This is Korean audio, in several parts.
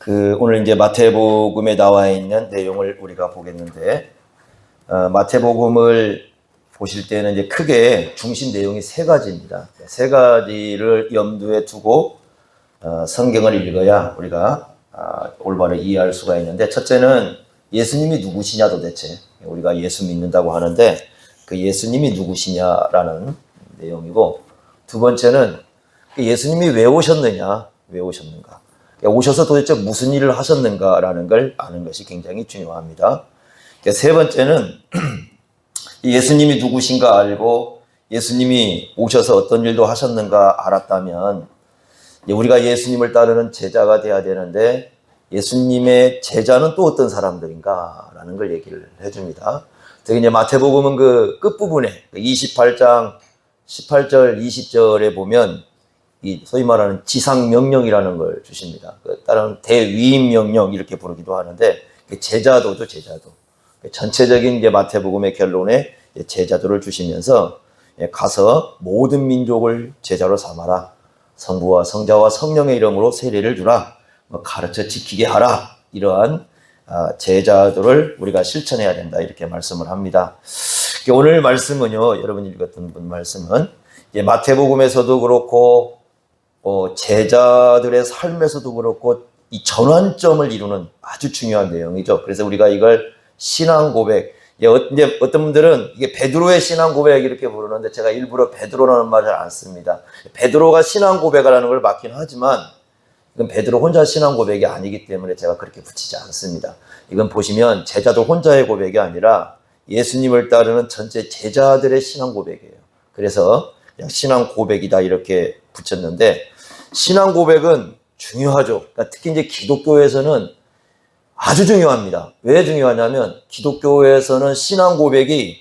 오늘 이제 마태복음에 나와 있는 내용을 우리가 보겠는데, 마태복음을 보실 때는 이제 크게 중심 내용이 세 가지입니다. 세 가지를 염두에 두고 성경을 읽어야 우리가 올바로 이해할 수가 있는데, 첫째는 예수님이 누구시냐 도대체. 우리가 예수 믿는다고 하는데 그 예수님이 누구시냐라는 내용이고, 두 번째는 예수님이 왜 오셨느냐, 왜 오셨는가. 오셔서 도대체 무슨 일을 하셨는가라는 걸 아는 것이 굉장히 중요합니다. 세 번째는 예수님이 누구신가 알고 예수님이 오셔서 어떤 일도 하셨는가 알았다면 우리가 예수님을 따르는 제자가 돼야 되는데, 예수님의 제자는 또 어떤 사람들인가라는 걸 얘기를 해줍니다. 특히 이제 마태복음은 그 끝부분에 28장 18절 20절에 보면 이 소위 말하는 지상명령이라는 걸 주십니다. 다른 대위임명령 이렇게 부르기도 하는데, 제자도죠, 제자도. 전체적인 이제 마태복음의 결론에 제자도를 주시면서 가서 모든 민족을 제자로 삼아라. 성부와 성자와 성령의 이름으로 세례를 주라. 가르쳐 지키게 하라. 이러한 제자도를 우리가 실천해야 된다. 이렇게 말씀을 합니다. 오늘 말씀은요, 여러분이 읽었던 말씀은 마태복음에서도 그렇고 제자들의 삶에서도 그렇고 이 전환점을 이루는 아주 중요한 내용이죠. 그래서 우리가 이걸 신앙 고백, 이제 어떤 분들은 이게 베드로의 신앙 고백 이렇게 부르는데, 제가 일부러 베드로라는 말을 안 씁니다. 베드로가 신앙 고백이라는 걸 맞긴 하지만 이건 베드로 혼자 신앙 고백이 아니기 때문에 제가 그렇게 붙이지 않습니다. 이건 보시면 제자도 혼자의 고백이 아니라 예수님을 따르는 전체 제자들의 신앙 고백이에요. 그래서 그냥 신앙 고백이다 이렇게 붙였는데, 신앙 고백은 중요하죠. 그러니까 특히 이제 기독교에서는 아주 중요합니다. 왜 중요하냐면 기독교에서는 신앙 고백이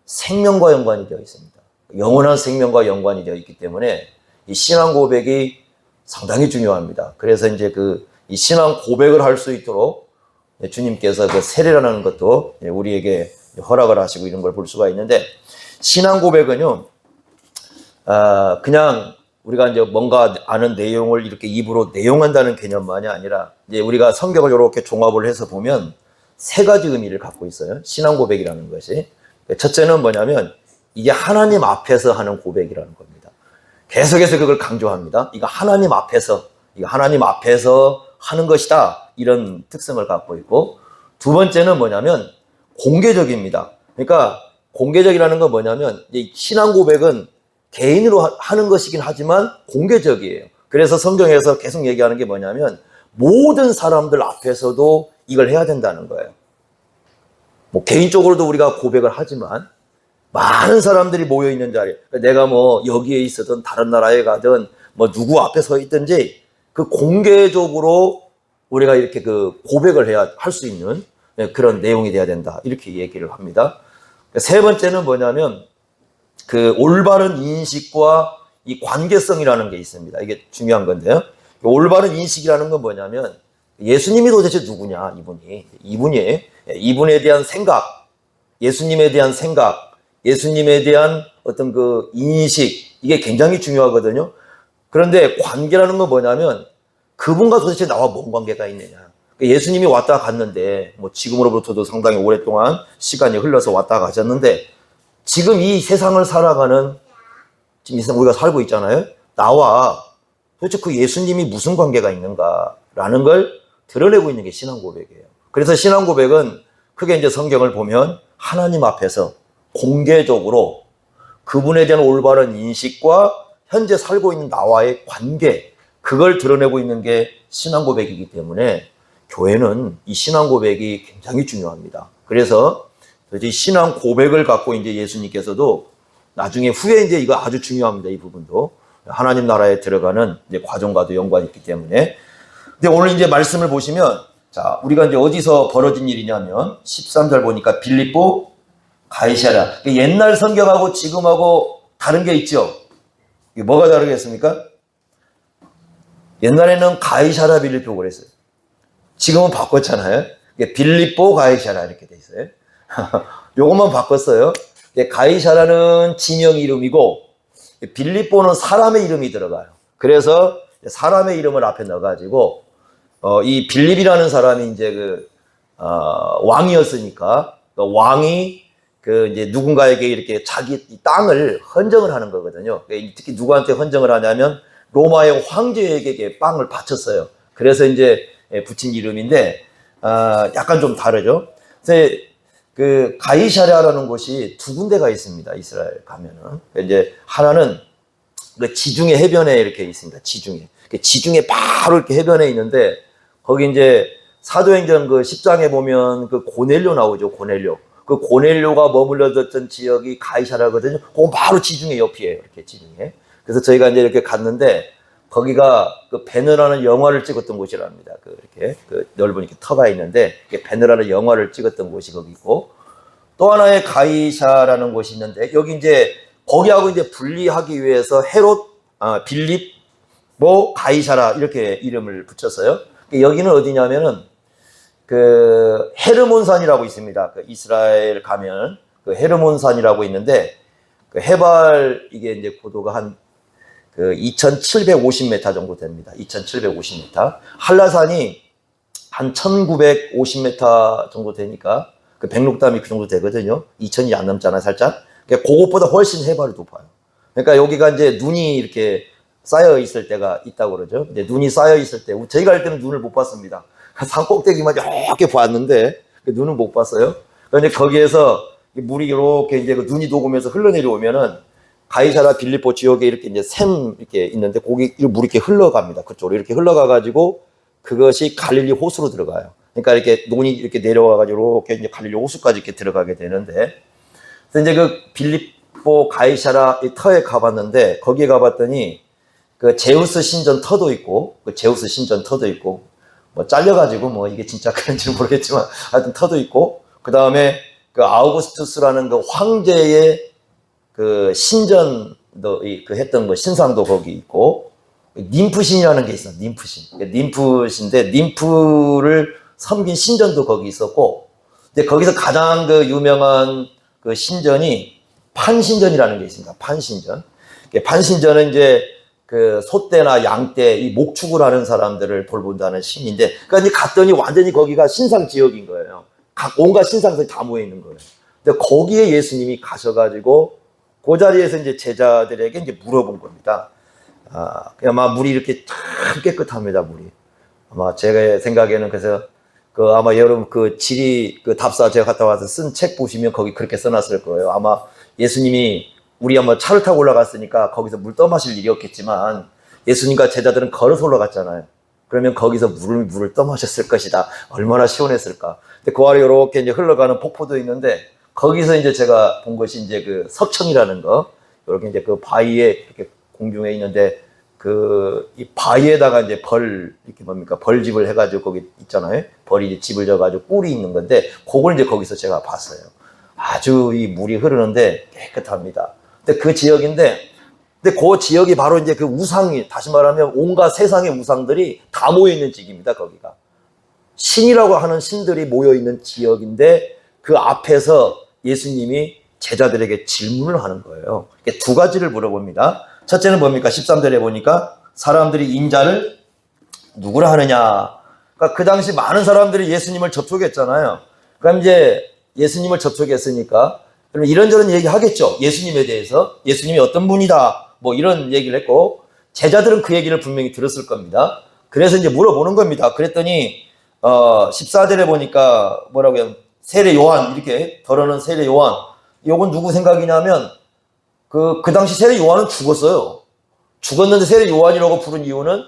생명과 연관이 되어 있습니다. 영원한 생명과 연관이 되어 있기 때문에 이 신앙 고백이 상당히 중요합니다. 그래서 이제 이 신앙 고백을 할 수 있도록 주님께서 그 세례라는 것도 우리에게 허락을 하시고 이런 걸 볼 수가 있는데, 신앙 고백은요, 그냥 우리가 이제 뭔가 아는 내용을 이렇게 입으로 내용한다는 개념만이 아니라, 이제 우리가 성경을 이렇게 종합을 해서 보면 세 가지 의미를 갖고 있어요. 신앙 고백이라는 것이. 첫째는 뭐냐면 이게 하나님 앞에서 하는 고백이라는 겁니다. 계속해서 그걸 강조합니다. 이거 하나님 앞에서 하는 것이다. 이런 특성을 갖고 있고, 두 번째는 뭐냐면 공개적입니다. 그러니까 공개적이라는 건 뭐냐면, 이 신앙 고백은 개인으로 하는 것이긴 하지만 공개적이에요. 그래서 성경에서 계속 얘기하는 게 뭐냐면 모든 사람들 앞에서도 이걸 해야 된다는 거예요. 개인적으로도 우리가 고백을 하지만 많은 사람들이 모여 있는 자리에, 내가 여기에 있어든 다른 나라에 가든 누구 앞에 서 있든지 그 공개적으로 우리가 이렇게 고백을 해야 할 수 있는 그런 내용이 돼야 된다. 이렇게 얘기를 합니다. 세 번째는 뭐냐면 올바른 인식과 이 관계성이라는 게 있습니다. 이게 중요한 건데요. 올바른 인식이라는 건 뭐냐면 예수님이 도대체 누구냐, 이분에 대한 생각, 예수님에 대한 생각, 예수님에 대한 어떤 인식, 이게 굉장히 중요하거든요. 그런데 관계라는 건 뭐냐면 그분과 도대체 나와 뭔 관계가 있느냐. 예수님이 왔다 갔는데 지금으로부터도 상당히 오랫동안 시간이 흘러서 왔다 가셨는데, 지금 이 세상을 살아가는, 지금 이 세상 우리가 살고 있잖아요. 나와 도대체 그 예수님이 무슨 관계가 있는가라는 걸 드러내고 있는 게 신앙 고백이에요. 그래서 신앙 고백은 크게 이제 성경을 보면 하나님 앞에서 공개적으로 그분에 대한 올바른 인식과 현재 살고 있는 나와의 관계, 그걸 드러내고 있는 게 신앙 고백이기 때문에 교회는 이 신앙 고백이 굉장히 중요합니다. 그래서 이 신앙 고백을 갖고 이제 예수님께서도 나중에 후에 이제 이거 아주 중요합니다. 이 부분도 하나님 나라에 들어가는 이제 과정과도 연관이 있기 때문에. 근데 오늘 이제 말씀을 보시면, 자, 우리가 이제 어디서 벌어진 일이냐면 13절 보니까 빌립보 가이사랴. 옛날 성경하고 지금하고 다른 게 있죠. 이게 뭐가 다르겠습니까? 옛날에는 가이사랴 빌립보 그랬어요. 지금은 바꿨잖아요. 빌립보 가이사랴 이렇게 돼 있어요. 요것만 바꿨어요. 가이사라는 지명 이름이고 빌립보는 사람의 이름이 들어가요. 그래서 사람의 이름을 앞에 넣어가지고 이 빌립이라는 사람이 이제 왕이었으니까, 왕이 이제 누군가에게 이렇게 자기 땅을 헌정을 하는 거거든요. 특히 누구한테 헌정을 하냐면 로마의 황제에게 빵을 바쳤어요. 그래서 이제 붙인 이름인데, 약간 좀 다르죠. 그래서 가이사랴라는 곳이 두 군데가 있습니다. 이스라엘 가면은. 이제 하나는 지중해 해변에 이렇게 있습니다. 지중해 바로 이렇게 해변에 있는데, 거기 이제 사도행전 10장에 보면 고넬료 나오죠. 고넬료가 머물러졌던 지역이 가이사랴거든요. 그건 바로 지중해 옆이에요. 이렇게 지중해. 그래서 저희가 이제 이렇게 갔는데, 거기가 배너라는 영화를 찍었던 곳이랍니다. 이렇게 넓은 이렇게 터가 있는데, 배너라는 영화를 찍었던 곳이 거기 있고, 또 하나의 가이사라는 곳이 있는데, 여기 이제 거기하고 이제 분리하기 위해서 헤롯, 빌립, 가이사라 이렇게 이름을 붙였어요. 여기는 어디냐면은 헤르몬산이라고 있습니다. 이스라엘 가면 헤르몬산이라고 있는데, 해발 이게 이제 고도가 한 2,750m 정도 됩니다. 2,750m. 한라산이 한 1,950m 정도 되니까 백록담이 그 정도 되거든요. 2,000이 안 넘잖아요, 살짝. 그것보다 훨씬 해발이 높아요. 그러니까 여기가 이제 눈이 이렇게 쌓여 있을 때가 있다고 그러죠. 이제 눈이 쌓여 있을 때, 저희가 갈 때는 눈을 못 봤습니다. 산 꼭대기만 이렇게 봤는데 눈은 못 봤어요. 그런데 거기에서 물이 이렇게 이제 눈이 녹으면서 흘러내려오면은 가이사라 빌립보 지역에 이렇게 이제 샘 이렇게 있는데 거기 물이 이렇게 흘러갑니다. 그쪽으로 이렇게 흘러가가지고 그것이 갈릴리 호수로 들어가요. 그러니까 이렇게 논이 이렇게 내려와가지고 이렇게 이제 갈릴리 호수까지 이렇게 들어가게 되는데, 그래서 이제 빌립보 가이사라 이 터에 가봤는데, 거기에 가봤더니 제우스 신전 터도 있고, 잘려가지고 이게 진짜 그런지는 모르겠지만 하여튼 터도 있고, 그 다음에 아우구스투스라는 황제의 신전도 했던 신상도 거기 있고, 님프신이라는 게 있어. 님프신인데 님프를 섬긴 신전도 거기 있었고, 근데 거기서 가장 유명한 신전이 판신전이라는 게 있습니다. 판신전은 이제 소떼나 양떼, 이 목축을 하는 사람들을 돌본다는 신인데, 그러니까 이제 갔더니 완전히 거기가 신상 지역인 거예요. 온갖 신상들이 다 모여 있는 거예요. 근데 거기에 예수님이 가셔가지고 그 자리에서 이제 제자들에게 이제 물어본 겁니다. 아마 물이 이렇게 참 깨끗합니다, 물이. 아마 제가 생각에는 그래서 아마 여러분 지리 답사 제가 갔다 와서 쓴 책 보시면 거기 그렇게 써놨을 거예요. 아마 예수님이 우리 한번 차를 타고 올라갔으니까 거기서 물 떠마실 일이 없겠지만, 예수님과 제자들은 걸어서 올라갔잖아요. 그러면 거기서 물을 떠마셨을 것이다. 얼마나 시원했을까. 근데 그 아래 이렇게 이제 흘러가는 폭포도 있는데, 거기서 이제 제가 본 것이 이제 석청이라는 거, 이렇게 이제 바위에 이렇게 공중에 있는데, 이 바위에다가 이제 이렇게 벌집을 해가지고 거기 있잖아요. 벌이 집을 져가지고 꿀이 있는 건데, 그걸 이제 거기서 제가 봤어요. 아주 이 물이 흐르는데 깨끗합니다. 근데 그 지역인데, 근데 그 지역이 바로 이제 우상이, 다시 말하면 온갖 세상의 우상들이 다 모여있는 지역입니다, 거기가. 신이라고 하는 신들이 모여있는 지역인데, 그 앞에서 예수님이 제자들에게 질문을 하는 거예요. 두 가지를 물어봅니다. 첫째는 뭡니까? 13절에 보니까 사람들이 인자를 누구라 하느냐. 그러니까 그 당시 많은 사람들이 예수님을 접촉했잖아요. 그럼 이제 예수님을 접촉했으니까 그러면 이런저런 얘기 하겠죠. 예수님에 대해서. 예수님이 어떤 분이다. 이런 얘기를 했고, 제자들은 그 얘기를 분명히 들었을 겁니다. 그래서 이제 물어보는 겁니다. 그랬더니 14절에 보니까 뭐라고 해요? 세례 요한, 이렇게 덜어놓은 세례 요한. 요건 누구 생각이냐면 그 당시 세례 요한은 죽었어요. 죽었는데 세례 요한이라고 부른 이유는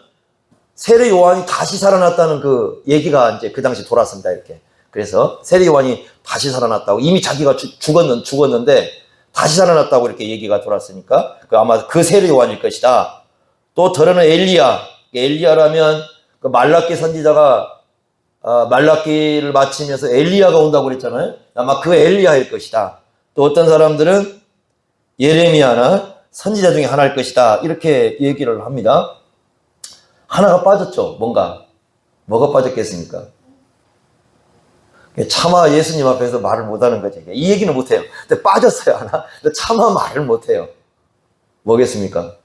세례 요한이 다시 살아났다는 얘기가 이제 그 당시 돌았습니다. 이렇게. 그래서 세례 요한이 다시 살아났다고, 이미 자기가 죽었는데 다시 살아났다고 이렇게 얘기가 돌았으니까 아마 그 세례 요한일 것이다. 또 덜어는 엘리야라면 말라기 선지자가 말라기를 마치면서 엘리야가 온다고 그랬잖아요. 아마 그 엘리야일 것이다. 또 어떤 사람들은 예레미야나 선지자 중에 하나일 것이다. 이렇게 얘기를 합니다. 하나가 빠졌죠. 뭐가 빠졌겠습니까? 차마 예수님 앞에서 말을 못하는 거지. 이 얘기는 못해요. 근데 빠졌어요, 하나. 근데 차마 말을 못해요. 뭐겠습니까?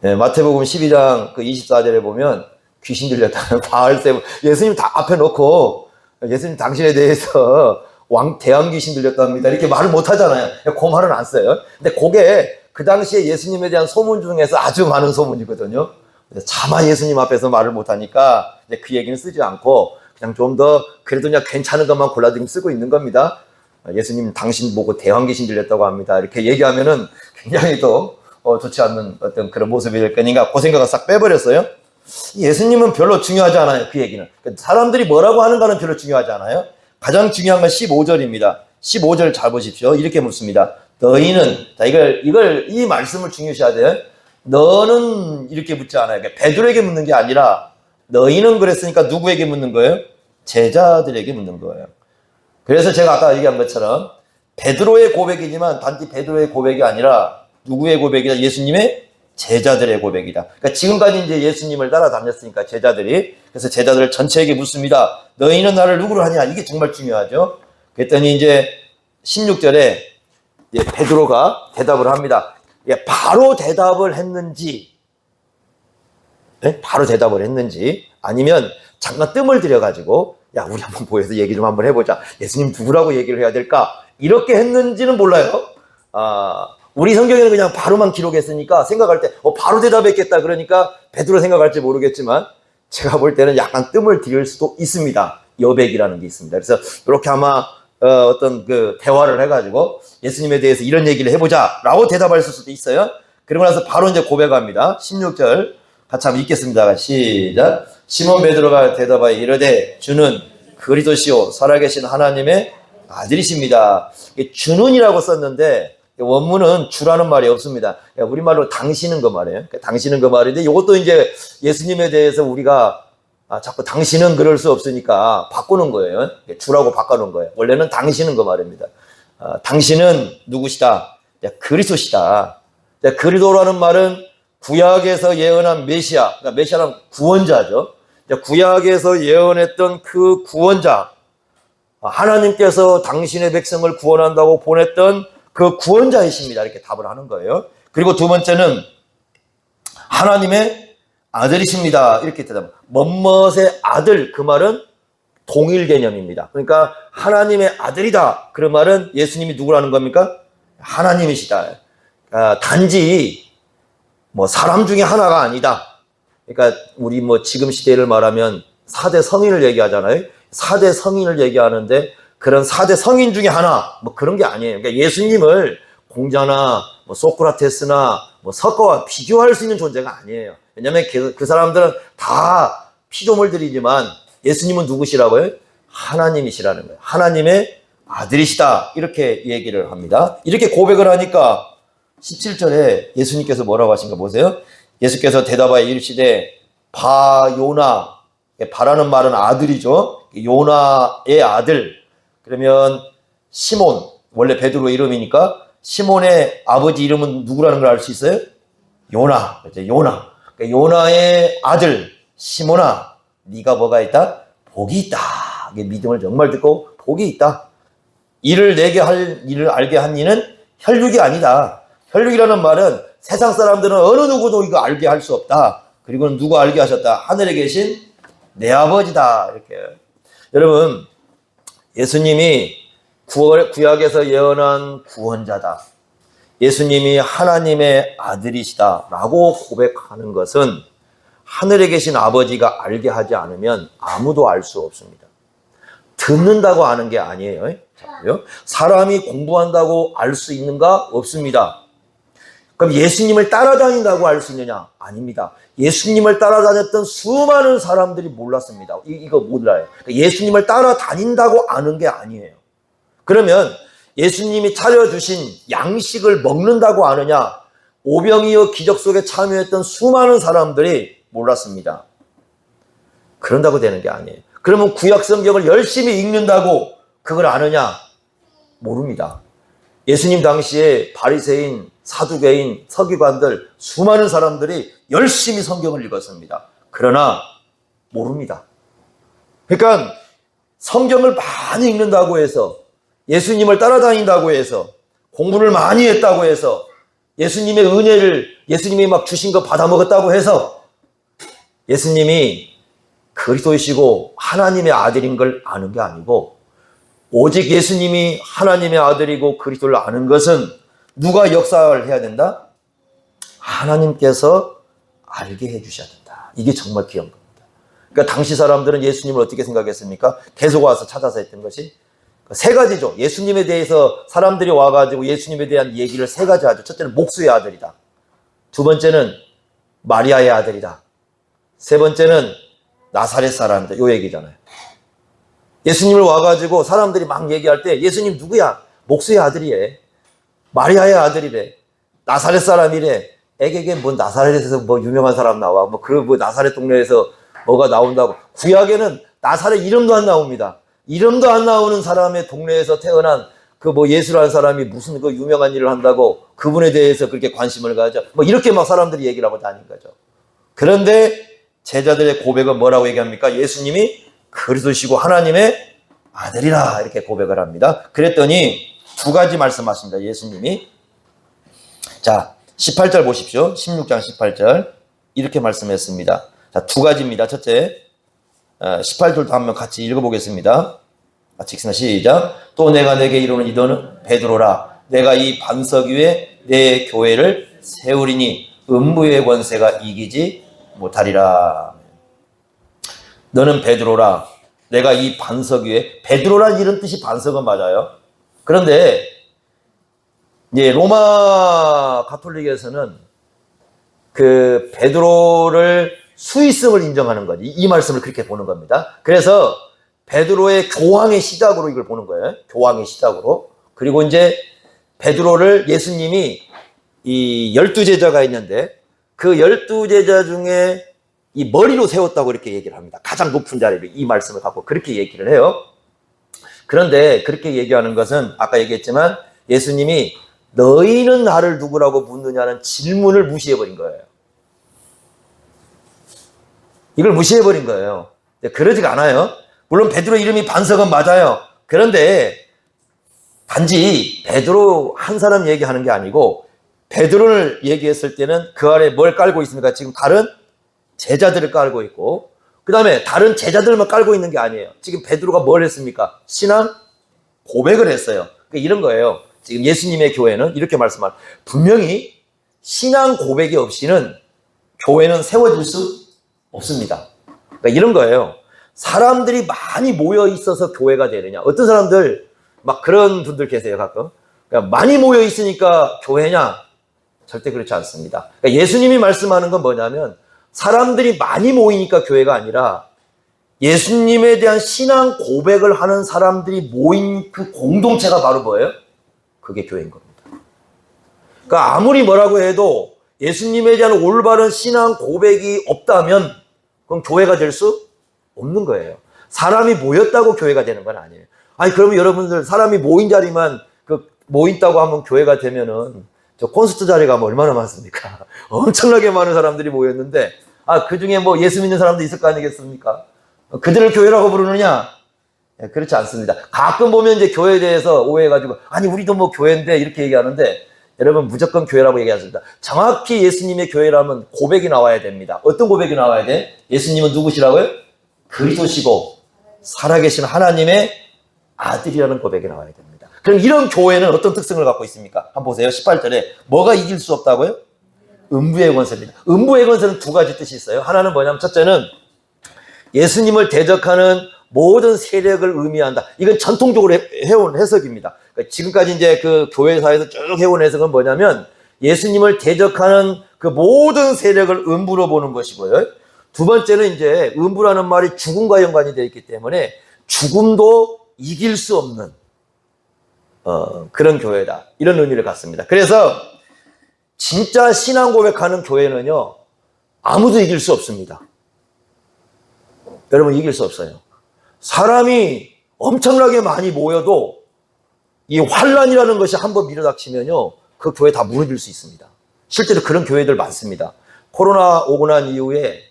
네, 마태복음 12장 24절에 보면 귀신 들렸다는 바알세불, 예수님 다 앞에 놓고 예수님 당신에 대해서 대왕 귀신 들렸답니다 이렇게 말을 못 하잖아요. 그 말은 안 써요. 근데 그게 그 당시에 예수님에 대한 소문 중에서 아주 많은 소문이거든요. 차마 예수님 앞에서 말을 못 하니까 이제 그 얘기는 쓰지 않고 그냥 좀 더 그래도 그냥 괜찮은 것만 골라들면 쓰고 있는 겁니다. 예수님 당신 보고 대왕 귀신 들렸다고 합니다 이렇게 얘기하면은 굉장히 또 좋지 않는 어떤 그런 모습이 될 거니까 그 생각을 싹 빼버렸어요. 예수님은 별로 중요하지 않아요. 그 얘기는 사람들이 뭐라고 하는가는 별로 중요하지 않아요. 가장 중요한 건 15절입니다 15절 잘 보십시오. 이렇게 묻습니다. 너희는, 자, 이 말씀을 중요시해야 돼요. 너는 이렇게 묻지 않아요. 그러니까 베드로에게 묻는 게 아니라 너희는 그랬으니까 누구에게 묻는 거예요? 제자들에게 묻는 거예요. 그래서 제가 아까 얘기한 것처럼 베드로의 고백이지만 단지 베드로의 고백이 아니라 누구의 고백이다? 예수님의 제자들의 고백이다. 그러니까 지금까지 이제 예수님을 따라다녔으니까 제자들이, 그래서 제자들 전체에게 묻습니다. 너희는 나를 누구로 하냐? 이게 정말 중요하죠. 그랬더니 이제 16절에 베드로가 대답을 합니다. 바로 대답을 했는지, 바로 대답을 했는지, 아니면 잠깐 뜸을 들여가지고, 야, 우리 한번 모여서 얘기 좀 한번 해보자. 예수님 누구라고 얘기를 해야 될까? 이렇게 했는지는 몰라요. 우리 성경에는 그냥 바로만 기록했으니까 생각할 때, 바로 대답했겠다. 그러니까 베드로 생각할지 모르겠지만, 제가 볼 때는 약간 뜸을 들일 수도 있습니다. 여백이라는 게 있습니다. 그래서 이렇게 아마 어떤 그 대화를 해가지고 예수님에 대해서 이런 얘기를 해보자 라고 대답할 수도 있어요. 그러고 나서 바로 이제 고백합니다. 16절 같이 한번 읽겠습니다. 시작. 시몬 베드로가 대답하여 이르되 주는 그리스도시요 살아계신 하나님의 아들이십니다. 주는이라고 썼는데 원문은 주라는 말이 없습니다. 우리말로 당신은 그 말이에요. 당신은 그 말인데 이것도 이제 예수님에 대해서 우리가 자꾸 당신은 그럴 수 없으니까 바꾸는 거예요. 주라고 바꿔놓은 거예요. 원래는 당신은 그 말입니다. 당신은 누구시다? 그리스도시다. 그리스도라는 말은 구약에서 예언한 메시아, 그러니까 메시아는 구원자죠. 구약에서 예언했던 그 구원자, 하나님께서 당신의 백성을 구원한다고 보냈던 그 구원자이십니다. 이렇게 답을 하는 거예요. 그리고 두 번째는 하나님의 아들이십니다. 이렇게 대답. 멋멋의 아들, 그 말은 동일 개념입니다. 그러니까 하나님의 아들이다. 그런 말은 예수님이 누구라는 겁니까? 하나님이시다. 단지 사람 중에 하나가 아니다. 그러니까 우리 지금 시대를 말하면 4대 성인을 얘기하잖아요. 4대 성인을 얘기하는데 그런 4대 성인 중에 하나 그런 게 아니에요. 그러니까 예수님을 공자나 소크라테스나 석가와 비교할 수 있는 존재가 아니에요. 왜냐하면 그 사람들은 다 피조물들이지만 예수님은 누구시라고요? 하나님이시라는 거예요. 하나님의 아들이시다. 이렇게 얘기를 합니다. 이렇게 고백을 하니까 17절에 예수님께서 뭐라고 하신가 보세요. 예수께서 대답하여 이르시되 바요나, 바라는 말은 아들이죠. 요나의 아들. 그러면 시몬, 원래 베드로 이름이니까 시몬의 아버지 이름은 누구라는 걸 알 수 있어요? 요나. 그렇죠? 요나. 요나의 아들 시몬아, 네가 뭐가 있다? 복이 있다. 믿음을 정말 듣고 복이 있다. 이를 알게 한 이는 혈육이 아니다. 혈육이라는 말은 세상 사람들은 어느 누구도 이거 알게 할 수 없다. 그리고 누가 알게 하셨다? 하늘에 계신 내 아버지다. 이렇게. 여러분, 예수님이 구약에서 예언한 구원자다. 예수님이 하나님의 아들이시다라고 고백하는 것은 하늘에 계신 아버지가 알게 하지 않으면 아무도 알 수 없습니다. 듣는다고 아는 게 아니에요. 사람이 공부한다고 알 수 있는가? 없습니다. 그럼 예수님을 따라다닌다고 알 수 있느냐? 아닙니다. 예수님을 따라다녔던 수많은 사람들이 몰랐습니다. 이거 몰라요. 예수님을 따라다닌다고 아는 게 아니에요. 그러면 예수님이 차려주신 양식을 먹는다고 아느냐? 오병이어 기적 속에 참여했던 수많은 사람들이 몰랐습니다. 그런다고 되는 게 아니에요. 그러면 구약 성경을 열심히 읽는다고 그걸 아느냐? 모릅니다. 예수님 당시에 바리새인, 사두개인, 서기관들 수많은 사람들이 열심히 성경을 읽었습니다. 그러나 모릅니다. 그러니까 성경을 많이 읽는다고 해서 예수님을 따라다닌다고 해서 공부를 많이 했다고 해서 예수님의 은혜를 예수님이 막 주신 거 받아먹었다고 해서 예수님이 그리스도이시고 하나님의 아들인 걸 아는 게 아니고, 오직 예수님이 하나님의 아들이고 그리스도를 아는 것은 누가 역사를 해야 된다? 하나님께서 알게 해주셔야 된다. 이게 정말 귀한 겁니다. 그러니까 당시 사람들은 예수님을 어떻게 생각했습니까? 계속 와서 찾아서 했던 것이 세 가지죠. 예수님에 대해서 사람들이 와가지고 예수님에 대한 얘기를 세 가지 하죠. 첫째는 목수의 아들이다. 두 번째는 마리아의 아들이다. 세 번째는 나사렛 사람이다. 요 얘기잖아요. 예수님을 와가지고 사람들이 막 얘기할 때 예수님 누구야? 목수의 아들이래. 마리아의 아들이래. 나사렛 사람이래. 에게게 뭐 나사렛에서 뭐 유명한 사람 나와. 뭐 나사렛 동네에서 뭐가 나온다고. 구약에는 나사렛 이름도 안 나옵니다. 이름도 안 나오는 사람의 동네에서 태어난 그 뭐 예수라는 사람이 무슨 그 유명한 일을 한다고 그분에 대해서 그렇게 관심을 가져. 뭐 이렇게 막 사람들이 얘기를 하고 다닌 거죠. 그런데 제자들의 고백은 뭐라고 얘기합니까? 예수님이 그리스도시고 하나님의 아들이라 이렇게 고백을 합니다. 그랬더니 두 가지 말씀하십니다. 예수님이. 자, 18절 보십시오. 16장 18절 이렇게 말씀했습니다. 자, 두 가지입니다. 첫째, 18절도 한번 같이 읽어보겠습니다. 같이 읽습니다. 시작. 또 내가 내게 이르는 이도는 베드로라. 내가 이 반석 위에 내 교회를 세우리니 음부의 권세가 이기지 못하리라. 너는 베드로라. 내가 이 반석 위에, 베드로란 이런 뜻이 반석은 맞아요. 그런데 이제 로마 가톨릭에서는 그 베드로를 수위성을 인정하는 거지. 이 말씀을 그렇게 보는 겁니다. 그래서 베드로의 교황의 시작으로 이걸 보는 거예요. 교황의 시작으로. 그리고 이제 베드로를 예수님이 이 12제자가 있는데 그 12제자 중에 이 머리로 세웠다고 이렇게 얘기를 합니다. 가장 높은 자리를 이 말씀을 갖고 그렇게 얘기를 해요. 그런데 그렇게 얘기하는 것은 아까 얘기했지만 예수님이 너희는 나를 누구라고 묻느냐는 질문을 무시해버린 거예요. 이걸 무시해버린 거예요. 그러지가 않아요. 물론 베드로 이름이 반석은 맞아요. 그런데 단지 베드로 한 사람 얘기하는 게 아니고 베드로를 얘기했을 때는 그 아래 뭘 깔고 있습니까? 지금 다른 제자들을 깔고 있고 그 다음에 다른 제자들만 깔고 있는 게 아니에요. 지금 베드로가 뭘 했습니까? 신앙 고백을 했어요. 그러니까 이런 거예요. 지금 예수님의 교회는 이렇게 말씀합니다. 분명히 신앙 고백이 없이는 교회는 세워질 수 없습니다. 그러니까 이런 거예요. 사람들이 많이 모여 있어서 교회가 되느냐. 어떤 사람들 막 그런 분들 계세요. 가끔. 그러니까 많이 모여 있으니까 교회냐? 절대 그렇지 않습니다. 그러니까 예수님이 말씀하는 건 뭐냐면 사람들이 많이 모이니까 교회가 아니라 예수님에 대한 신앙 고백을 하는 사람들이 모인 그 공동체가 바로 뭐예요? 그게 교회인 겁니다. 그러니까 아무리 뭐라고 해도 예수님에 대한 올바른 신앙 고백이 없다면 그럼 교회가 될 수 없는 거예요. 사람이 모였다고 교회가 되는 건 아니에요. 아니 그러면 여러분들 사람이 모인 자리만 모인다고 하면 교회가 되면은 저 콘서트 자리가 뭐 얼마나 많습니까? 엄청나게 많은 사람들이 모였는데 그 중에 뭐 예수 믿는 사람도 있을 거 아니겠습니까? 그들을 교회라고 부르느냐? 그렇지 않습니다. 가끔 보면 이제 교회에 대해서 오해해가지고 아니 우리도 뭐 교회인데 이렇게 얘기하는데 여러분 무조건 교회라고 얘기하십니다. 정확히 예수님의 교회라면 고백이 나와야 됩니다. 어떤 고백이 나와야 돼? 예수님은 누구시라고요? 그리스도시고 살아계신 하나님의 아들이라는 고백이 나와야 됩니다. 그럼 이런 교회는 어떤 특성을 갖고 있습니까? 한번 보세요. 18절에 뭐가 이길 수 없다고요? 음부의 권세입니다. 음부의 권세는 두 가지 뜻이 있어요. 하나는 뭐냐면 첫째는 예수님을 대적하는 모든 세력을 의미한다. 이건 전통적으로 해온 해석입니다. 그러니까 지금까지 이제 그 교회사에서 쭉 해온 해석은 뭐냐면 예수님을 대적하는 그 모든 세력을 음부로 보는 것이고요. 두 번째는 이제 음부라는 말이 죽음과 연관이 되어 있기 때문에 죽음도 이길 수 없는 그런 교회다. 이런 의미를 갖습니다. 그래서 진짜 신앙 고백하는 교회는요. 아무도 이길 수 없습니다. 여러분 이길 수 없어요. 사람이 엄청나게 많이 모여도 이 환란이라는 것이 한번 밀어닥치면요. 그 교회 다 무너질 수 있습니다. 실제로 그런 교회들 많습니다. 코로나 오고 난 이후에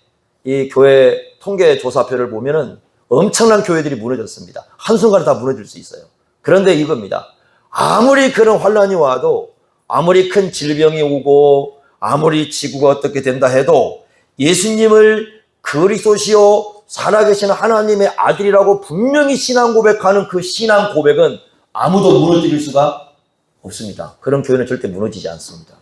이 교회 통계 조사표를 보면은 엄청난 교회들이 무너졌습니다. 한순간에 다 무너질 수 있어요. 그런데 이겁니다. 아무리 그런 환란이 와도 아무리 큰 질병이 오고 아무리 지구가 어떻게 된다 해도 예수님을 그리스도시요 살아계신 하나님의 아들이라고 분명히 신앙 고백하는 그 신앙 고백은 아무도 무너뜨릴 수가 없습니다. 그런 교회는 절대 무너지지 않습니다.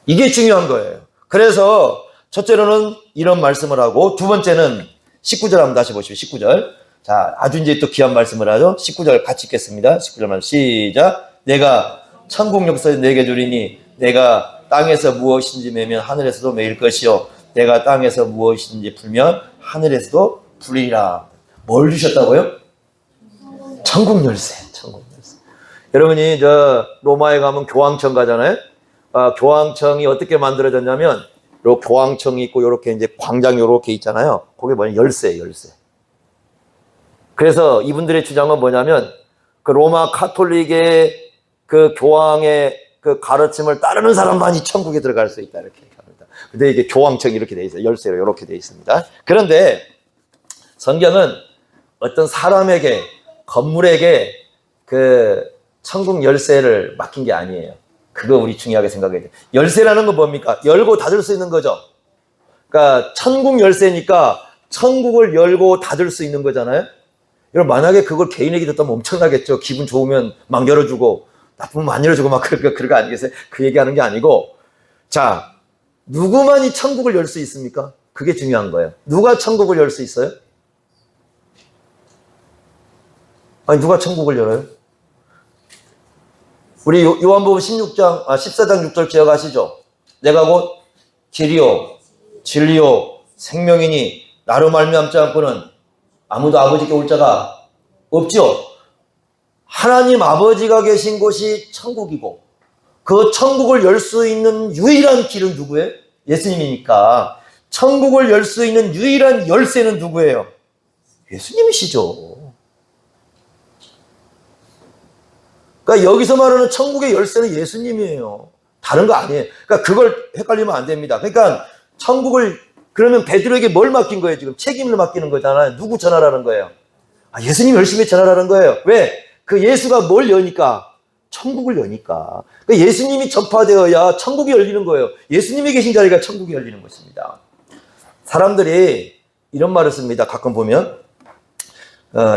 이게 중요한 거예요. 그래서 첫째로는 이런 말씀을 하고, 두 번째는 19절 한번 다시 보시죠. 19절. 자, 아주 이제 또 귀한 말씀을 하죠. 19절 같이 읽겠습니다. 19절 말씀 시작. 내가 천국 역사에 내게 주리니 내가 땅에서 무엇인지 매면 하늘에서도 매일 것이요 내가 땅에서 무엇인지 풀면 하늘에서도 풀리라. 뭘 주셨다고요? 천국 열쇠. 천국 열쇠. 여러분이 저 로마에 가면 교황청 가잖아요. 교황청이 어떻게 만들어졌냐면 요 교황청이 있고 요렇게 이제 광장 요렇게 있잖아요. 그게 뭐냐? 열쇠예요, 열쇠. 그래서 이분들의 주장은 뭐냐면 그 로마 카톨릭의 그 교황의 그 가르침을 따르는 사람만이 천국에 들어갈 수 있다 이렇게 합니다. 근데 이게 교황청이 이렇게 돼 있어요. 열쇠로 이렇게 돼 있습니다. 그런데 성경은 어떤 사람에게, 건물에게 그 천국 열쇠를 맡긴 게 아니에요. 그거 우리 중요하게 생각해야 돼요. 열쇠라는 건 뭡니까? 열고 닫을 수 있는 거죠. 그러니까 천국 열쇠니까 천국을 열고 닫을 수 있는 거잖아요. 여러분, 만약에 그걸 개인에게 줬다면 엄청나겠죠. 기분 좋으면 막 열어주고 나쁘면 안 열어주고 막 그런 거 아니겠어요? 그 얘기하는 게 아니고, 자, 누구만이 천국을 열 수 있습니까? 그게 중요한 거예요. 누가 천국을 열 수 있어요? 아니, 누가 천국을 열어요? 우리 요한복음 14장 6절 기억하시죠? 내가 곧 길이요 진리요 생명이니 나로 말미암지 않고는 아무도 아버지께 올 자가 없죠. 하나님 아버지가 계신 곳이 천국이고 그 천국을 열 수 있는 유일한 길은 누구예요? 예수님이니까 천국을 열 수 있는 유일한 열쇠는 누구예요? 예수님이시죠. 그러니까 여기서 말하는 천국의 열쇠는 예수님이에요. 다른 거 아니에요. 그러니까 그걸 헷갈리면 안 됩니다. 그러니까 천국을, 그러면 베드로에게 뭘 맡긴 거예요? 지금 책임을 맡기는 거잖아요. 누구 전하라는 거예요? 예수님 열심히 전하라는 거예요. 왜? 그 예수가 뭘 여니까? 천국을 여니까. 그러니까 예수님이 전파되어야 천국이 열리는 거예요. 예수님이 계신 자리가 천국이 열리는 것입니다. 사람들이 이런 말을 씁니다. 가끔 보면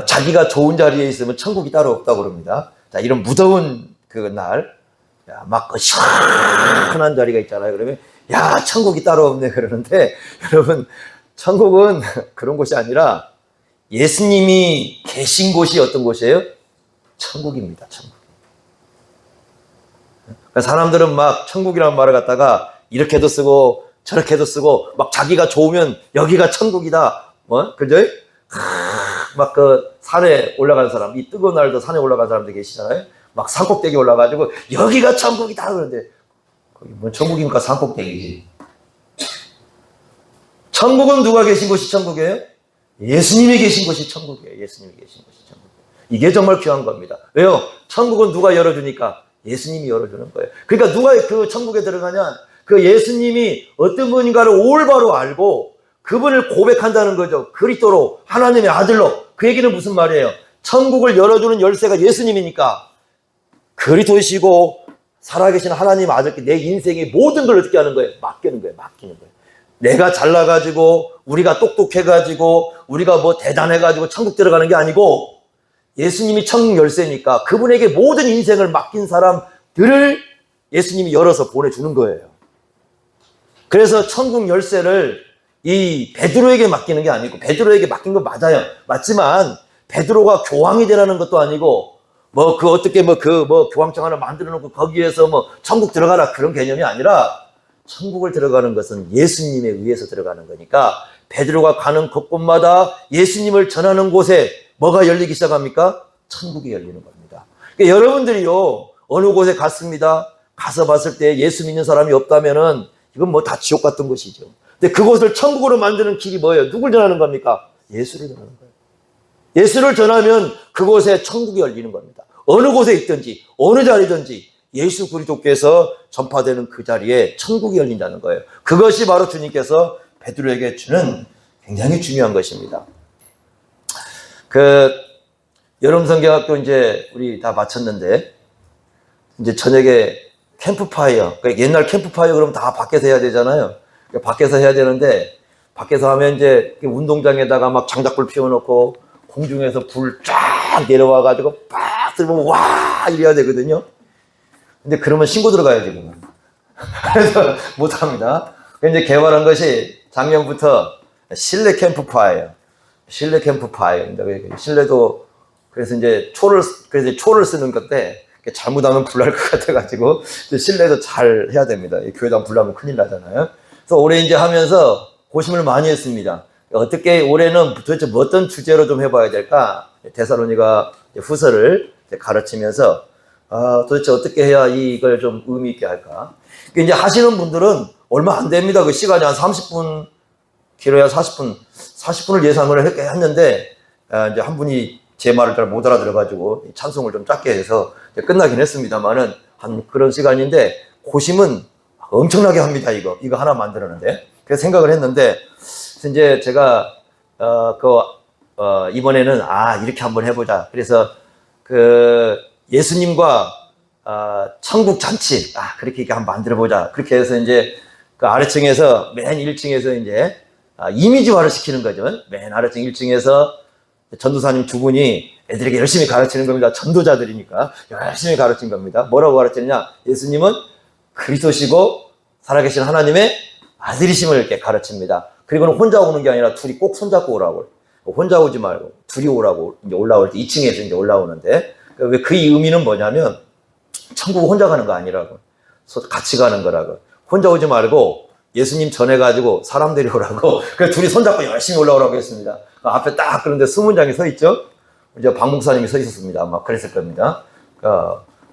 자기가 좋은 자리에 있으면 천국이 따로 없다고 그럽니다. 자, 이런 무더운 그 날, 막 그 시원한 자리가 있잖아요. 그러면 야, 천국이 따로 없네 그러는데, 여러분, 천국은 그런 곳이 아니라 예수님이 계신 곳이 어떤 곳이에요? 천국입니다. 천국. 그러니까 사람들은 막 천국이라는 말을 갖다가 이렇게도 쓰고 저렇게도 쓰고 막 자기가 좋으면 여기가 천국이다. 그죠? 막 그 산에 올라간 사람, 이 뜨거운 날도 산에 올라간 사람들 계시잖아요. 막 산꼭대기 올라가지고 여기가 천국이다 그러는데 거기 뭐 천국입니까? 산꼭대기지. 천국은 누가 계신 곳이 천국이에요? 예수님이 계신 곳이 천국이에요. 예수님이 계신 곳이 천국이에요. 이게 정말 귀한 겁니다. 왜요? 천국은 누가 열어주니까? 예수님이 열어주는 거예요. 그러니까 누가 그 천국에 들어가냐? 그 예수님이 어떤 분인가를 올바로 알고 그분을 고백한다는 거죠. 그리스도로, 하나님의 아들로. 그 얘기는 무슨 말이에요? 천국을 열어주는 열쇠가 예수님이니까 그리스도이시고 살아계신 하나님 아들께 내 인생의 모든 걸 어떻게 하는 거예요? 맡기는 거예요. 맡기는 거예요. 내가 잘나가지고 우리가 똑똑해가지고 우리가 뭐 대단해가지고 천국 들어가는 게 아니고 예수님이 천국 열쇠니까 그분에게 모든 인생을 맡긴 사람들을 예수님이 열어서 보내주는 거예요. 그래서 천국 열쇠를 이 베드로에게 맡기는 게 아니고, 베드로에게 맡긴 건 맞아요. 맞지만 베드로가 교황이 되라는 것도 아니고 뭐 그 어떻게 교황청 하나 만들어 놓고 거기에서 뭐 천국 들어가라 그런 개념이 아니라 천국을 들어가는 것은 예수님에 의해서 들어가는 거니까 베드로가 가는 곳곳마다 예수님을 전하는 곳에 뭐가 열리기 시작합니까? 천국이 열리는 겁니다. 그러니까 여러분들이요 어느 곳에 갔습니다. 가서 봤을 때 예수 믿는 사람이 없다면은 이건 뭐 다 지옥 같은 것이죠. 근데 그곳을 천국으로 만드는 길이 뭐예요? 누굴 전하는 겁니까? 예수를 전하는 거예요. 예수를 전하면 그곳에 천국이 열리는 겁니다. 어느 곳에 있든지 어느 자리든지 예수 그리스도께서 전파되는 그 자리에 천국이 열린다는 거예요. 그것이 바로 주님께서 베드로에게 주는 굉장히 중요한 것입니다. 여름 성경학교 이제 우리 다 마쳤는데 이제 저녁에 캠프파이어, 그러니까 옛날 캠프파이어 그러면 다 밖에서 해야 되잖아요. 밖에서 해야 되는데 밖에서 하면 이제 운동장에다가 막 장작불 피워놓고 공중에서 불 쫙 내려와가지고 빡 들면 와 이래야 되거든요. 근데 그러면 신고 들어가야지 그러면. 그래서 못합니다. 이제 개발한 것이 작년부터 실내 캠프파이어, 실내 캠프파이어입니다. 실내도 그래서 이제 초를 쓰는 건데 잘못하면 불날 것 같아가지고 실내도 잘 해야 됩니다. 교회도 불나면 큰일 나잖아요. 그래서 올해 이제 하면서 고심을 많이 했습니다. 어떻게 올해는 도대체 어떤 주제로 좀 해봐야 될까? 데살로니가 후서를 가르치면서 도대체 어떻게 해야 이걸 좀 의미 있게 할까? 이제 하시는 분들은 얼마 안 됩니다. 그 시간이 한 30분, 길어야 40분을 예상을 했는데, 이제 한 분이 제 말을 잘 못 알아들어가지고 찬송을 좀 짧게 해서 끝나긴 했습니다만은 한 그런 시간인데, 고심은 엄청나게 합니다, 이거 하나 만들었는데. 그래서 생각을 했는데, 그래서 이제 제가, 이번에는, 이렇게 한번 해보자. 그래서 예수님과 천국 잔치, 그렇게 한번 만들어보자. 그렇게 해서 이제 그 아래층에서, 맨 1층에서 이제 이미지화를 시키는 거죠. 맨 아래층 1층에서 전도사님 두 분이 애들에게 열심히 가르치는 겁니다. 전도자들이니까 열심히 가르친 겁니다. 뭐라고 가르치느냐? 예수님은 그리스도시고 살아계신 하나님의 아들이심을 이렇게 가르칩니다. 그리고는 혼자 오는 게 아니라 둘이 꼭 손잡고 오라고. 혼자 오지 말고 둘이 오라고. 이제 올라올 때 2층에서 이제 올라오는데 그 의미는 뭐냐면 천국 혼자 가는 거 아니라고. 같이 가는 거라고. 혼자 오지 말고 예수님 전해가지고 사람 데려오라고. 그래서 둘이 손잡고 열심히 올라오라고 했습니다. 앞에 딱 그런데 수문장이 서 있죠? 이제 박 목사님이 서 있었습니다. 아마 그랬을 겁니다.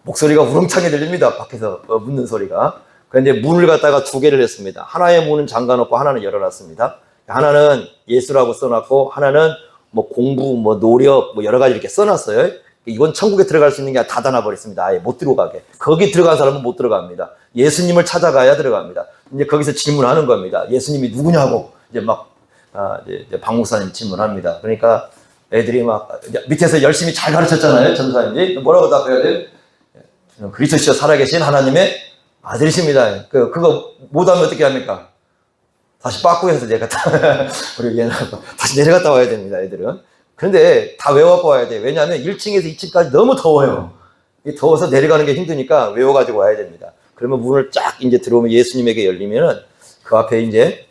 목소리가 우렁차게 들립니다. 밖에서 묻는 소리가. 그런데 문을 갖다가 두 개를 했습니다. 하나의 문은 잠가놓고 하나는 열어놨습니다. 하나는 예수라고 써놨고 하나는 뭐 공부, 뭐 노력, 뭐 여러 가지 이렇게 써놨어요. 이건 천국에 들어갈 수 있는 게 다 닫아버렸습니다. 아예 못 들어가게. 거기 들어간 사람은 못 들어갑니다. 예수님을 찾아가야 들어갑니다. 이제 거기서 질문하는 겁니다. 예수님이 누구냐고 이제 이제 박 목사님 질문합니다. 그러니까 애들이 밑에서 열심히 잘 가르쳤잖아요. 전도사님이 뭐라고 답해야 돼요? 그리스도시여 살아계신 하나님의 아들이십니다. 그거 못하면 어떻게 합니까? 다시 빠꾸해서 우리 얘는 다시 내려갔다 와야 됩니다. 애들은. 그런데 다 외워갖고 와야 돼요. 왜냐하면 1층에서 2층까지 너무 더워요. 더워서 내려가는 게 힘드니까 외워가지고 와야 됩니다. 그러면 문을 쫙 이제 들어오면 예수님에게 열리면은 그 앞에 이제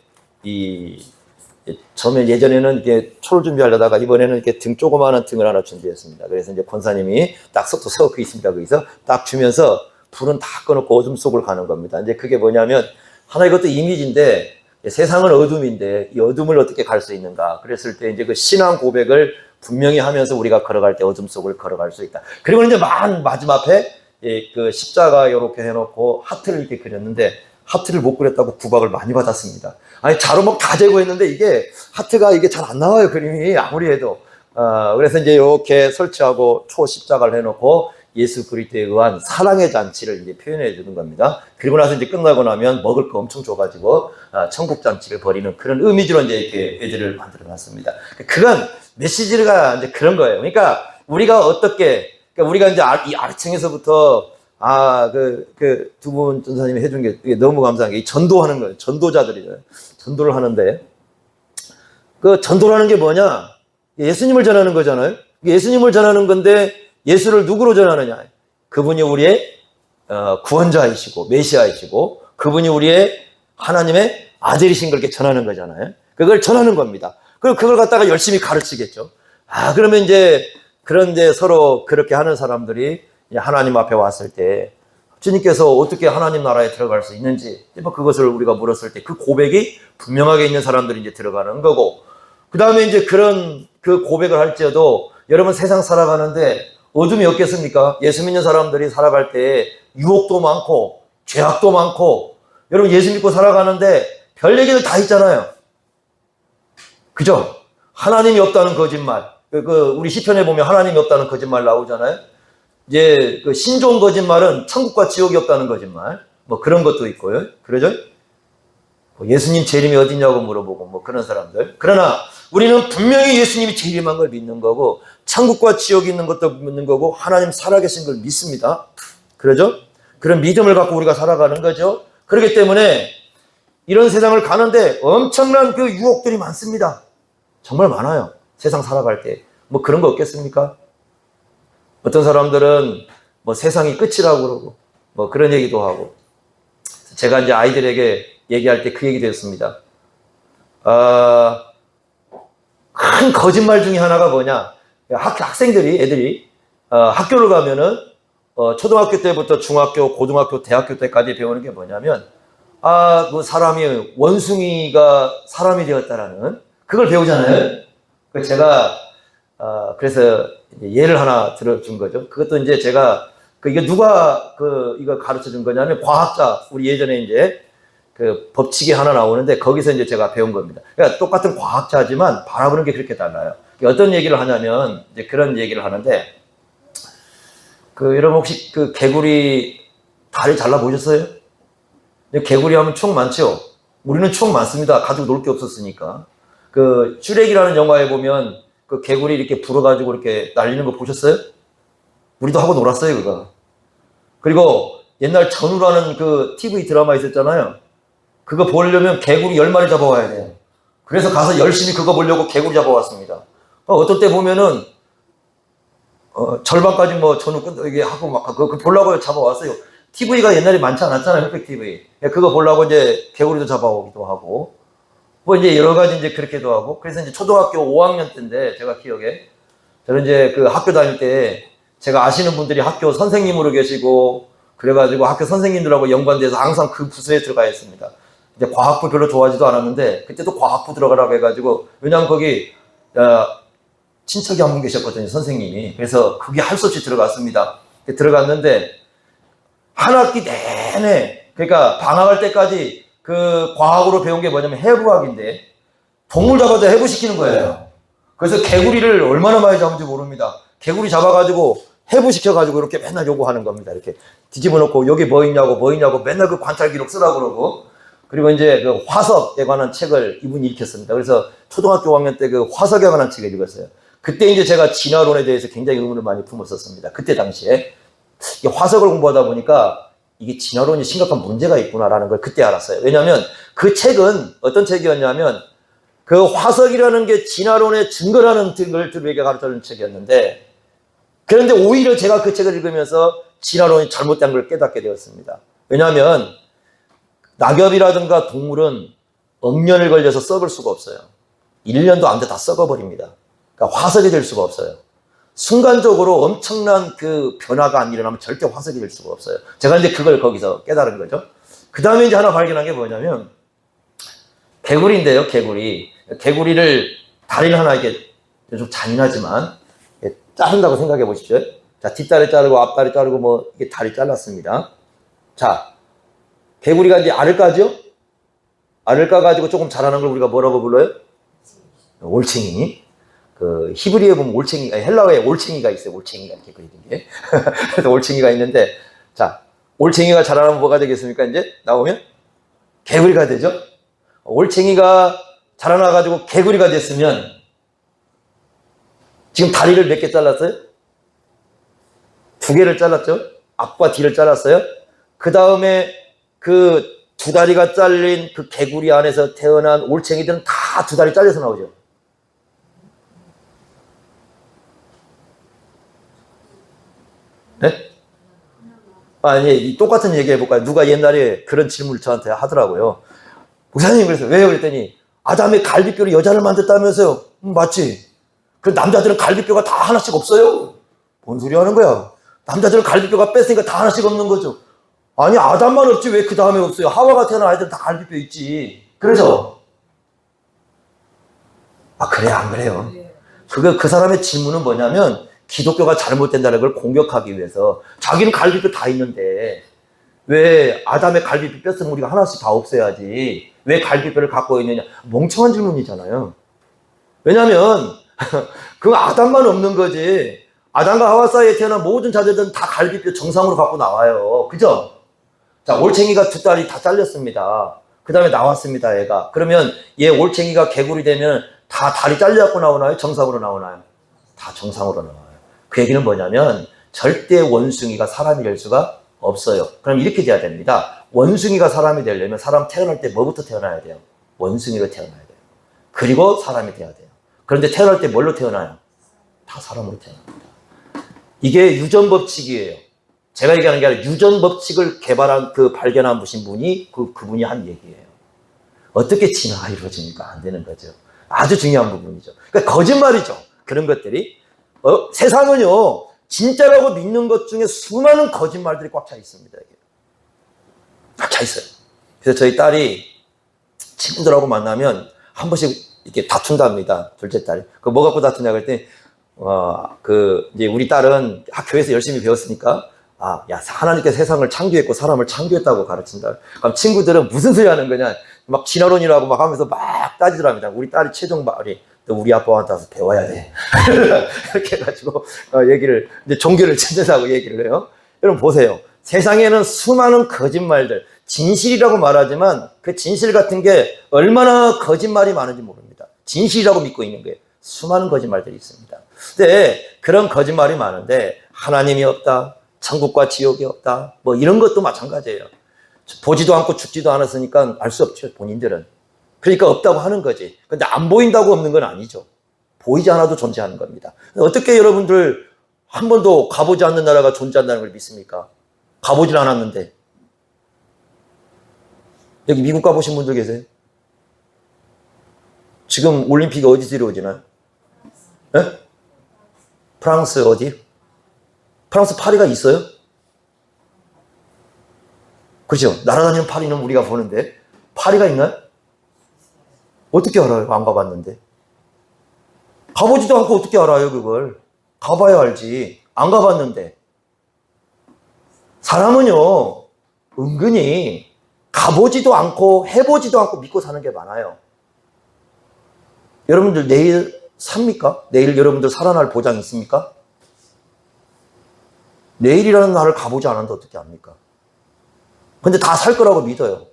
처음에 예전에는 이렇게 초를 준비하려다가 이번에는 이렇게 조그마한 등을 하나 준비했습니다. 그래서 이제 권사님이 딱 서 있습니다. 거기서 딱 주면서 불은 다 꺼놓고 어둠 속으로 가는 겁니다. 이제 그게 뭐냐면 하나 이것도 이미지인데 세상은 어둠인데 이 어둠을 어떻게 갈 수 있는가? 그랬을 때 이제 그 신앙 고백을 분명히 하면서 우리가 걸어갈 때 어둠 속을 걸어갈 수 있다. 그리고 이제 마지막에 그 십자가 이렇게 해놓고 하트를 이렇게 그렸는데 하트를 못 그렸다고 구박을 많이 받았습니다. 아니 자로 다 제거했는데 이게 하트가 이게 잘 안 나와요 그림이 아무리 해도. 그래서 이제 이렇게 설치하고 초 십자가를 해놓고 예수 그리스도에 의한 사랑의 잔치를 이제 표현해 주는 겁니다. 그리고 나서 이제 끝나고 나면 먹을 거 엄청 줘가지고 천국 잔치를 벌이는 그런 의미로 이제 이렇게 애들을 만들어 놨습니다. 그런 메시지가 이제 그런 거예요. 그러니까 우리가 우리가 이제 이 아래층에서부터 두 분 전사님이 해준 게 너무 감사한 게 이 전도하는 거예요. 전도자들이죠. 전도를 하는데 그 전도라는 게 뭐냐? 예수님을 전하는 거잖아요. 예수님을 전하는 건데 예수를 누구로 전하느냐? 그분이 우리의 구원자이시고 메시아이시고 그분이 우리의 하나님의 아들이신 걸 이렇게 전하는 거잖아요. 그걸 전하는 겁니다. 그리고 그걸 갖다가 열심히 가르치겠죠. 그러면 이제 그런데 서로 그렇게 하는 사람들이 하나님 앞에 왔을 때 주님께서 어떻게 하나님 나라에 들어갈 수 있는지 그것을 우리가 물었을 때 그 고백이 분명하게 있는 사람들이 이제 들어가는 거고 그 다음에 이제 그 고백을 할지라도 여러분 세상 살아가는데 어둠이 없겠습니까? 예수 믿는 사람들이 살아갈 때 유혹도 많고 죄악도 많고 여러분 예수 믿고 살아가는데 별 얘기는 다 있잖아요. 그죠? 하나님이 없다는 거짓말. 우리 시편에 보면 하나님이 없다는 거짓말 나오잖아요. 이제 그 신종 거짓말은 천국과 지옥이 없다는 거짓말. 뭐 그런 것도 있고요. 그러죠? 예수님 재림이 어디냐고 물어보고 뭐 그런 사람들. 그러나 우리는 분명히 예수님이 재림한 걸 믿는 거고 천국과 지옥이 있는 것도 믿는 거고 하나님 살아계신 걸 믿습니다. 그러죠? 그런 믿음을 갖고 우리가 살아가는 거죠. 그렇기 때문에 이런 세상을 가는데 엄청난 그 유혹들이 많습니다. 정말 많아요. 세상 살아갈 때. 뭐 그런 거 없겠습니까? 어떤 사람들은 뭐 세상이 끝이라고 그러고 뭐 그런 얘기도 하고. 제가 이제 아이들에게 얘기할 때 그 얘기도 했습니다. 큰 거짓말 중에 하나가 뭐냐. 애들이 학교를 가면은 초등학교 때부터 중학교, 고등학교, 대학교 때까지 배우는 게 뭐냐면 그 사람이 원숭이가 사람이 되었다라는 그걸 배우잖아요. 제가 그래서 예를 하나 들어준 거죠. 그것도 이제 제가 이게 누가 이걸 가르쳐 준 거냐면 과학자, 우리 예전에 이제 그 법칙이 하나 나오는데 거기서 이제 제가 배운 겁니다. 그러니까 똑같은 과학자지만 바라보는 게 그렇게 달라요. 어떤 얘기를 하냐면 이제 그런 얘기를 하는데 여러분 혹시 그 개구리 다리 잘라 보셨어요? 개구리 하면 추억 많죠? 우리는 추억 많습니다. 가지고 놀 게 없었으니까. 슈렉이라는 영화에 보면 그 개구리 이렇게 불어가지고 이렇게 날리는 거 보셨어요? 우리도 하고 놀았어요, 그거. 그리고 옛날 전우라는 그 TV 드라마 있었잖아요. 그거 보려면 개구리 10마리 잡아와야 돼요. 그래서 가서 열심히 그거 보려고 개구리 잡아왔습니다. 어떤 때 보면은, 절반까지 뭐 전우 이게 하고 막, 그거 보려고 잡아왔어요. TV가 옛날에 많지 않았잖아요, 흑백 TV. 그거 보려고 이제 개구리도 잡아오기도 하고. 뭐 이제 여러 가지 이제 그렇게도 하고. 그래서 이제 초등학교 5학년 때인데, 제가 기억에. 저는 이제 그 학교 다닐 때, 제가 아시는 분들이 학교 선생님으로 계시고, 그래가지고 학교 선생님들하고 연관돼서 항상 그 부서에 들어가 있습니다. 이제 과학부 별로 좋아하지도 않았는데, 그때도 과학부 들어가라고 해가지고, 왜냐면 거기, 친척이 한 분 계셨거든요, 선생님이. 그래서 그게 할 수 없이 들어갔습니다. 들어갔는데, 한 학기 내내, 그러니까 방학할 때까지 그 과학으로 배운 게 뭐냐면 해부학인데, 동물 잡아서 해부시키는 거예요. 그래서 개구리를 얼마나 많이 잡은지 모릅니다. 개구리 잡아가지고 해부시켜가지고 이렇게 맨날 요구하는 겁니다. 이렇게 뒤집어 놓고 여기 뭐 있냐고 맨날 그 관찰 기록 쓰라고 그러고. 그리고 이제 그 화석에 관한 책을 이분이 읽혔습니다. 그래서 초등학교 5학년 때 그 화석에 관한 책을 읽었어요. 그때 이제 제가 진화론에 대해서 굉장히 의문을 많이 품었었습니다. 그때 당시에. 화석을 공부하다 보니까 이게 진화론이 심각한 문제가 있구나라는 걸 그때 알았어요. 왜냐하면 그 책은 어떤 책이었냐면 그 화석이라는 게 진화론의 증거라는 걸 우리에게 가르쳐주는 책이었는데, 그런데 오히려 제가 그 책을 읽으면서 진화론이 잘못된 걸 깨닫게 되었습니다. 왜냐하면 낙엽이라든가 동물은 억년을 걸려서 썩을 수가 없어요. 1년도 안 돼 다 썩어버립니다. 그러니까 화석이 될 수가 없어요. 순간적으로 엄청난 그 변화가 안 일어나면 절대 화석이 될 수가 없어요. 제가 이제 그걸 거기서 깨달은 거죠. 그 다음에 이제 하나 발견한 게 뭐냐면 개구리인데요, 개구리. 개구리를 다리를 하나 이렇게 좀 잔인하지만 자른다고 생각해 보십시오. 자, 뒷다리 자르고 앞다리 자르고 뭐 이게 다리 잘랐습니다. 자, 개구리가 이제 알을 까죠? 알을 까가지고 조금 자라는 걸 우리가 뭐라고 불러요? 올챙이. 그 히브리어에 보면 올챙이, 헬라어에 올챙이가 있어요. 올챙이가 이렇게 그리는 게. 그래서 올챙이가 있는데, 자, 올챙이가 자라면 뭐가 되겠습니까? 이제 나오면 개구리가 되죠. 올챙이가 자라나가지고 개구리가 됐으면 지금 다리를 몇 개 잘랐어요? 2개를 잘랐죠? 앞과 뒤를 잘랐어요. 그 다음에 그 2다리가 잘린 그 개구리 안에서 태어난 올챙이들은 다 2다리 잘려서 나오죠. 네? 아니, 똑같은 얘기 해볼까요? 누가 옛날에 그런 질문을 저한테 하더라고요. 목사님, 그래서 왜요? 그랬더니 아담의 갈비뼈로 여자를 만들었다면서요? 맞지? 그 남자들은 갈비뼈가 다 하나씩 없어요. 뭔 소리 하는 거야? 남자들은 갈비뼈가 뺐으니까 다 하나씩 없는 거죠. 아니, 아담만 없지 왜 그 다음에 없어요? 하와가 태어난 아이들은 다 갈비뼈 있지. 그래서 그래요? 안 그래요? 그 사람의 질문은 뭐냐면 기독교가 잘못된다는 걸 공격하기 위해서 자기는 갈비뼈 다 있는데 왜 아담의 갈비뼈 뺐으면 우리가 하나씩 다 없애야지 왜 갈비뼈를 갖고 있느냐. 멍청한 질문이잖아요. 왜냐하면 그 아담만 없는 거지. 아담과 하와 사이에 태어난 모든 자들은 다 갈비뼈 정상으로 갖고 나와요. 그죠? 자, 올챙이가 2다리 다 잘렸습니다. 그 다음에 나왔습니다, 얘가. 그러면 얘 올챙이가 개구리 되면 다 다리 잘려갖고 나오나요? 정상으로 나오나요? 다 정상으로 나와요. 그 얘기는 뭐냐면 절대 원숭이가 사람이 될 수가 없어요. 그럼 이렇게 돼야 됩니다. 원숭이가 사람이 되려면 사람 태어날 때 뭐부터 태어나야 돼요? 원숭이로 태어나야 돼요. 그리고 사람이 돼야 돼요. 그런데 태어날 때 뭘로 태어나요? 다 사람으로 태어납니다. 이게 유전법칙이에요. 제가 얘기하는 게 아니라 유전법칙을 개발한 발견한 분이 그분이 한 얘기예요. 어떻게 진화가 이루어집니까? 안 되는 거죠. 아주 중요한 부분이죠. 그러니까 거짓말이죠. 그런 것들이. 세상은요, 진짜라고 믿는 것 중에 수많은 거짓말들이 꽉 차 있습니다. 꽉 차 있어요. 그래서 저희 딸이 친구들하고 만나면 한 번씩 이렇게 다툰답니다. 둘째 딸이. 뭐 갖고 다투냐 그랬더니, 이제 우리 딸은 학교에서 열심히 배웠으니까, 하나님께서 세상을 창조했고 사람을 창조했다고 가르친다. 그럼 친구들은 무슨 소리 하는 거냐? 막 진화론이라고 막 하면서 막 따지더랍니다. 우리 딸이 최종 말이, 너 우리 아빠한테 와서 배워야 돼. 이렇게 해가지고, 이제 종교를 찾는다고 얘기를 해요. 여러분 보세요. 세상에는 수많은 거짓말들, 진실이라고 말하지만 그 진실 같은 게 얼마나 거짓말이 많은지 모릅니다. 진실이라고 믿고 있는 거예요. 수많은 거짓말들이 있습니다. 근데 그런 거짓말이 많은데 하나님이 없다, 천국과 지옥이 없다, 뭐 이런 것도 마찬가지예요. 보지도 않고 죽지도 않았으니까 알 수 없죠, 본인들은. 그러니까 없다고 하는 거지. 근데 안 보인다고 없는 건 아니죠. 보이지 않아도 존재하는 겁니다. 어떻게 여러분들 한 번도 가보지 않는 나라가 존재한다는 걸 믿습니까? 가보질 않았는데. 여기 미국 가보신 분들 계세요? 지금 올림픽이 어디서 이루어지나요? 네? 프랑스 어디? 프랑스 파리가 있어요? 그렇죠. 날아다니는 파리는 우리가 보는데 파리가 있나요? 어떻게 알아요? 안 가봤는데. 가보지도 않고 어떻게 알아요, 그걸? 가봐야 알지. 안 가봤는데. 사람은요, 은근히 가보지도 않고 해보지도 않고 믿고 사는 게 많아요. 여러분들 내일 삽니까? 내일 여러분들 살아날 보장 있습니까? 내일이라는 날을 가보지 않았는데 어떻게 압니까? 근데 다 살 거라고 믿어요.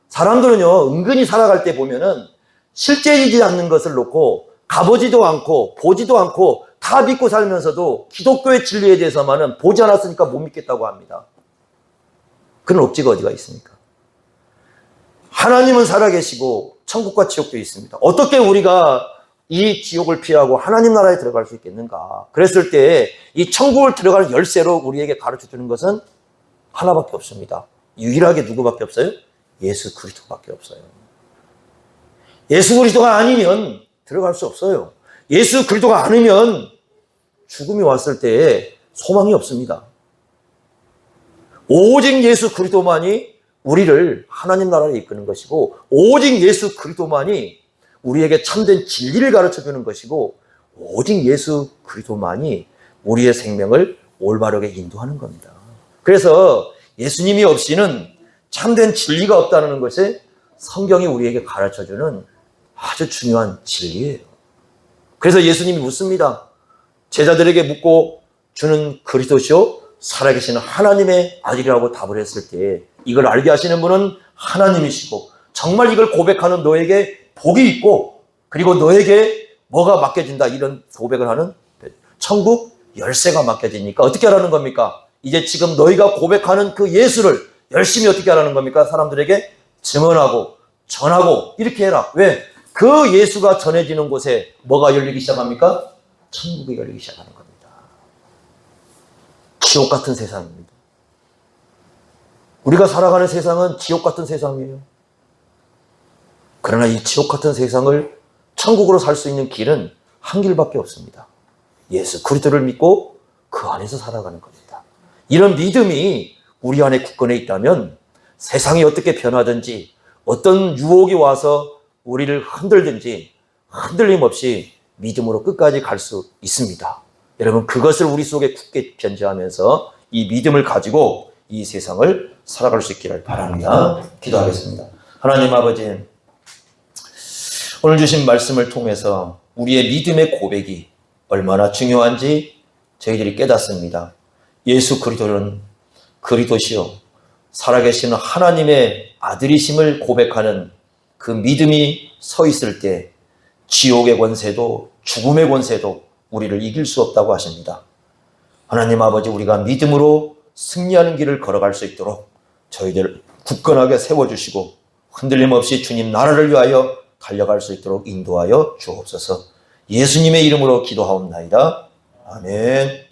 사람들은요, 은근히 살아갈 때 보면은 실제이지 않는 것을 놓고 가보지도 않고 보지도 않고 다 믿고 살면서도 기독교의 진리에 대해서만은 보지 않았으니까 못 믿겠다고 합니다. 그런 억지가 어디가 있습니까? 하나님은 살아계시고 천국과 지옥도 있습니다. 어떻게 우리가 이 지옥을 피하고 하나님 나라에 들어갈 수 있겠는가? 그랬을 때 이 천국을 들어갈 열쇠로 우리에게 가르쳐주는 것은 하나밖에 없습니다. 유일하게 누구밖에 없어요? 예수 그리스도밖에 없어요. 예수 그리스도가 아니면 들어갈 수 없어요. 예수 그리스도가 아니면 죽음이 왔을 때에 소망이 없습니다. 오직 예수 그리스도만이 우리를 하나님 나라에 이끄는 것이고 오직 예수 그리스도만이 우리에게 참된 진리를 가르쳐주는 것이고 오직 예수 그리스도만이 우리의 생명을 올바르게 인도하는 겁니다. 그래서 예수님이 없이는 참된 진리가 없다는 것이 성경이 우리에게 가르쳐주는 아주 중요한 진리예요. 그래서 예수님이 묻습니다. 제자들에게 묻고 주는 그리스도시요 살아계시는 하나님의 아들이라고 답을 했을 때 이걸 알게 하시는 분은 하나님이시고 정말 이걸 고백하는 너에게 복이 있고 그리고 너에게 뭐가 맡겨진다 이런 고백을 하는 천국 열쇠가 맡겨지니까 어떻게 하라는 겁니까? 이제 지금 너희가 고백하는 그 예수를 열심히 어떻게 하라는 겁니까? 사람들에게 증언하고 전하고 이렇게 해라. 왜? 그 예수가 전해지는 곳에 뭐가 열리기 시작합니까? 천국이 열리기 시작하는 겁니다. 지옥 같은 세상입니다. 우리가 살아가는 세상은 지옥 같은 세상이에요. 그러나 이 지옥 같은 세상을 천국으로 살 수 있는 길은 한 길밖에 없습니다. 예수 그리스도를 믿고 그 안에서 살아가는 겁니다. 이런 믿음이 우리 안에 굳건해 있다면 세상이 어떻게 변하든지 어떤 유혹이 와서 우리를 흔들든지 흔들림 없이 믿음으로 끝까지 갈 수 있습니다. 여러분 그것을 우리 속에 굳게 견지하면서 이 믿음을 가지고 이 세상을 살아갈 수 있기를 바랍니다. 기도하겠습니다. 하나님 아버지 오늘 주신 말씀을 통해서 우리의 믿음의 고백이 얼마나 중요한지 저희들이 깨닫습니다. 예수 그리스도는 그리스도시요 살아계시는 하나님의 아들이심을 고백하는 그 믿음이 서 있을 때 지옥의 권세도 죽음의 권세도 우리를 이길 수 없다고 하십니다. 하나님 아버지 우리가 믿음으로 승리하는 길을 걸어갈 수 있도록 저희들 굳건하게 세워주시고 흔들림 없이 주님 나라를 위하여 달려갈 수 있도록 인도하여 주옵소서. 예수님의 이름으로 기도하옵나이다. 아멘.